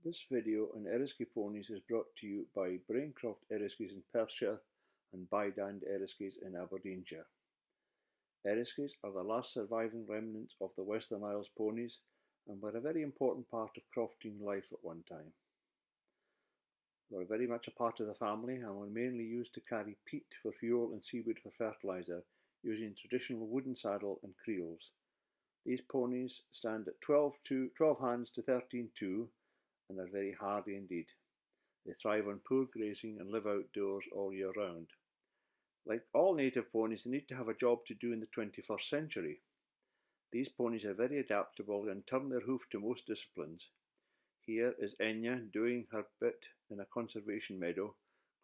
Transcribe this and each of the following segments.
This video on Eriskay Ponies is brought to you by Braincroft Eriskays in Perthshire and Bydand Eriskays in Aberdeenshire. Eriskays are the last surviving remnants of the Western Isles ponies and were a very important part of crofting life at one time. They were very much a part of the family and were mainly used to carry peat for fuel and seaweed for fertiliser, using traditional wooden saddle and creels. These ponies stand at 12 hands to 13'2" and are very hardy indeed. They thrive on poor grazing and live outdoors all year round. Like all native ponies, they need to have a job to do in the 21st century. These ponies are very adaptable and turn their hoof to most disciplines. Here is Enya doing her bit in a conservation meadow,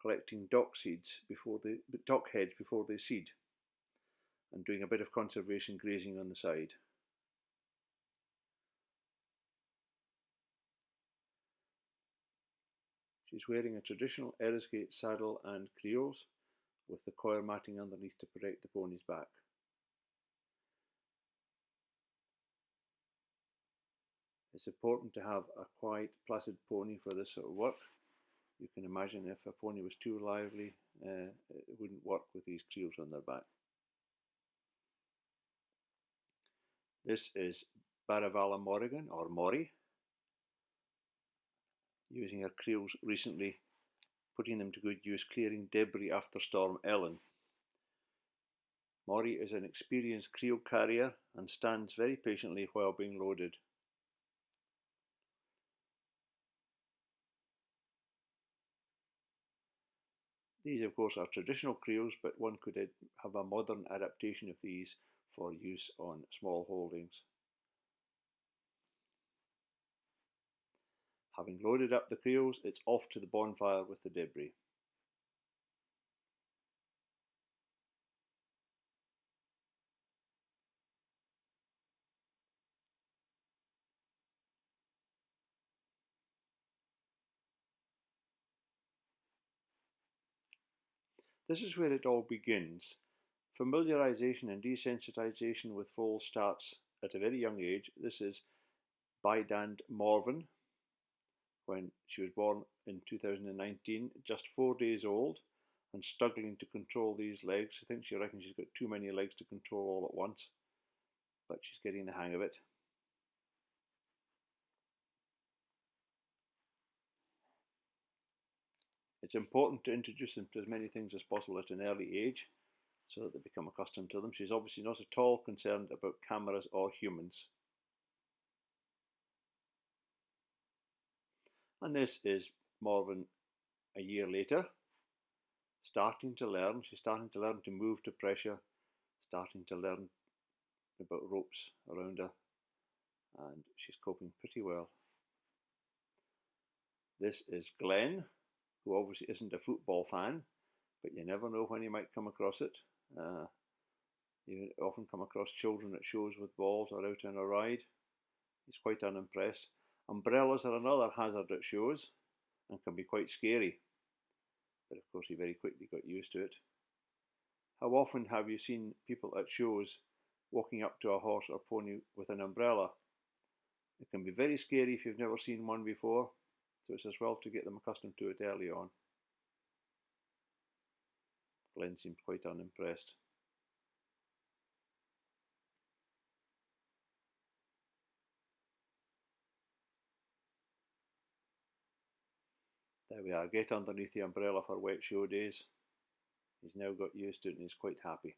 collecting dock heads before they seed, and doing a bit of conservation grazing on the side. She's wearing a traditional Eriskay saddle and creels, with the coir matting underneath to protect the pony's back. It's important to have a quiet, placid pony for this sort of work. You can imagine if a pony was too lively, it wouldn't work with these creels on their back. This is Baravala Morrigan, or Mori, using her creels recently, putting them to good use clearing debris after Storm Ellen. Mori is an experienced creel carrier and stands very patiently while being loaded. These of course are traditional creels, but one could have a modern adaptation of these for use on small holdings. Having loaded up the creels, it's off to the bonfire with the debris. This is where it all begins. Familiarization and desensitization with foals starts at a very young age. This is Bydand Morven, when she was born in 2019, just 4 days old and struggling to control these legs. I think she reckons she's got too many legs to control all at once, but she's getting the hang of it. It's important to introduce them to as many things as possible at an early age so that they become accustomed to them. She's obviously not at all concerned about cameras or humans. And this is Morven a year later, starting to learn. She's starting to learn to move to pressure, starting to learn about ropes around her, and she's coping pretty well. This is Glenn, who obviously isn't a football fan, but you never know when you might come across it. You often come across children at shows with balls or out on a ride. He's quite unimpressed. Umbrellas are another hazard at shows and can be quite scary, but of course he very quickly got used to it. How often have you seen people at shows walking up to a horse or pony with an umbrella? It can be very scary if you've never seen one before, so it's as well to get them accustomed to it early on. Glenn seems quite unimpressed. There we are, get underneath the umbrella for wet show days. He's now got used to it and he's quite happy.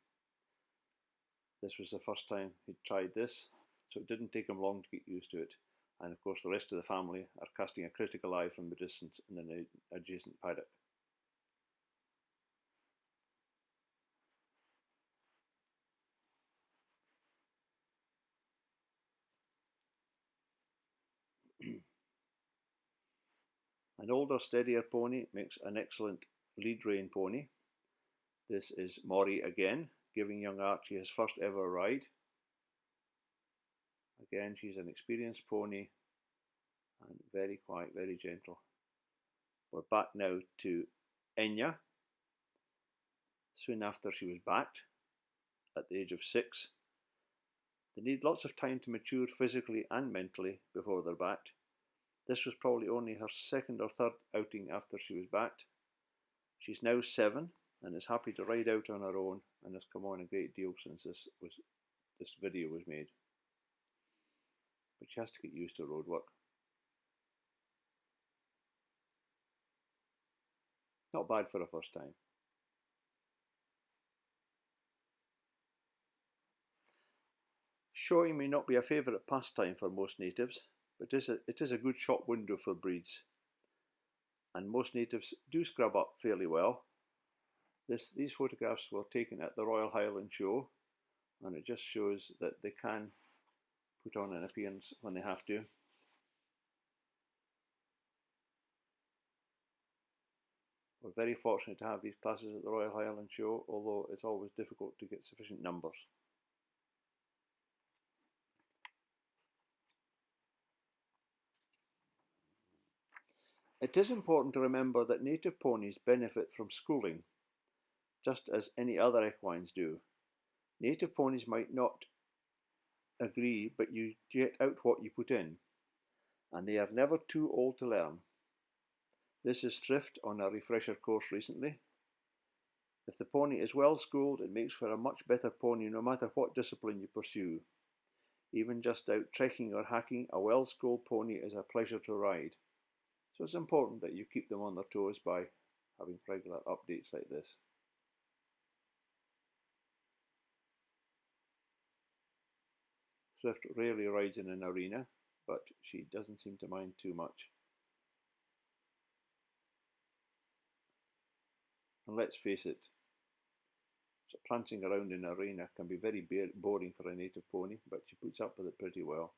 This was the first time he'd tried this, so it didn't take him long to get used to it. And of course the rest of the family are casting a critical eye from the distance in the adjacent paddock. An older, steadier pony makes an excellent lead rein pony. This is Mori again, giving young Archie his first ever ride. Again, she's an experienced pony and very quiet, very gentle. We're back now to Enya, soon after she was backed at the age of 6. They need lots of time to mature physically and mentally before they're backed. This was probably only her second or third outing after she was backed. She's now 7 and is happy to ride out on her own and has come on a great deal since this video was made. But she has to get used to road work. Not bad for a first time. Showing may not be a favourite pastime for most natives, but it is a good shop window for breeds. And most natives do scrub up fairly well. These photographs were taken at the Royal Highland Show, and it just shows that they can put on an appearance when they have to. We're very fortunate to have these classes at the Royal Highland Show, although it's always difficult to get sufficient numbers. It is important to remember that native ponies benefit from schooling, just as any other equines do. Native ponies might not agree, but you get out what you put in, and they are never too old to learn. This is Thrift on a refresher course recently. If the pony is well schooled, it makes for a much better pony no matter what discipline you pursue. Even just out trekking or hacking, a well schooled pony is a pleasure to ride. So it's important that you keep them on their toes by having regular updates like this. Thrift rarely rides in an arena, but she doesn't seem to mind too much. And let's face it, prancing around in an arena can be very boring for a native pony, but she puts up with it pretty well.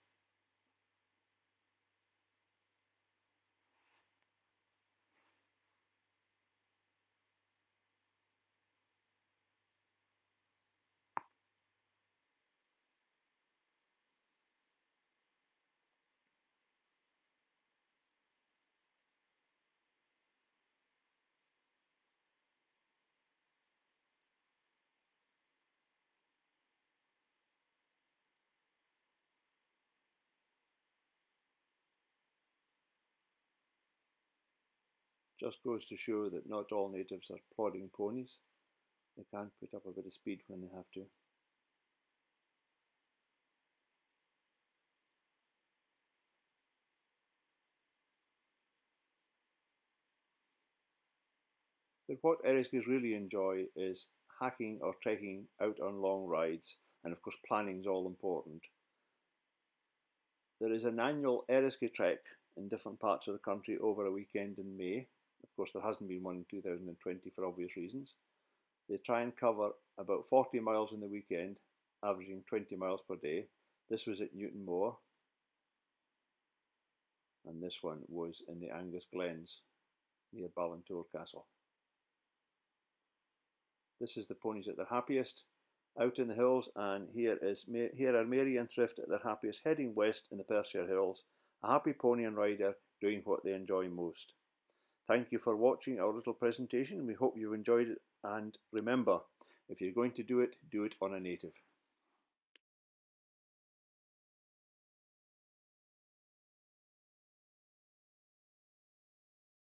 Just goes to show that not all natives are plodding ponies. They can put up a bit of speed when they have to. But what Eriskays really enjoy is hacking or trekking out on long rides, and of course planning is all important. There is an annual Eriskay trek in different parts of the country over a weekend in May. Of course, there hasn't been one in 2020 for obvious reasons. They try and cover about 40 miles in the weekend, averaging 20 miles per day. This was at Newton Moor, and this one was in the Angus Glens near Ballintour Castle. This is the ponies at their happiest out in the hills, and here are Mary and Thrift at their happiest heading west in the Perthshire Hills, a happy pony and rider doing what they enjoy most. Thank you for watching our little presentation. We hope you've enjoyed it, and remember, if you're going to do it on a native.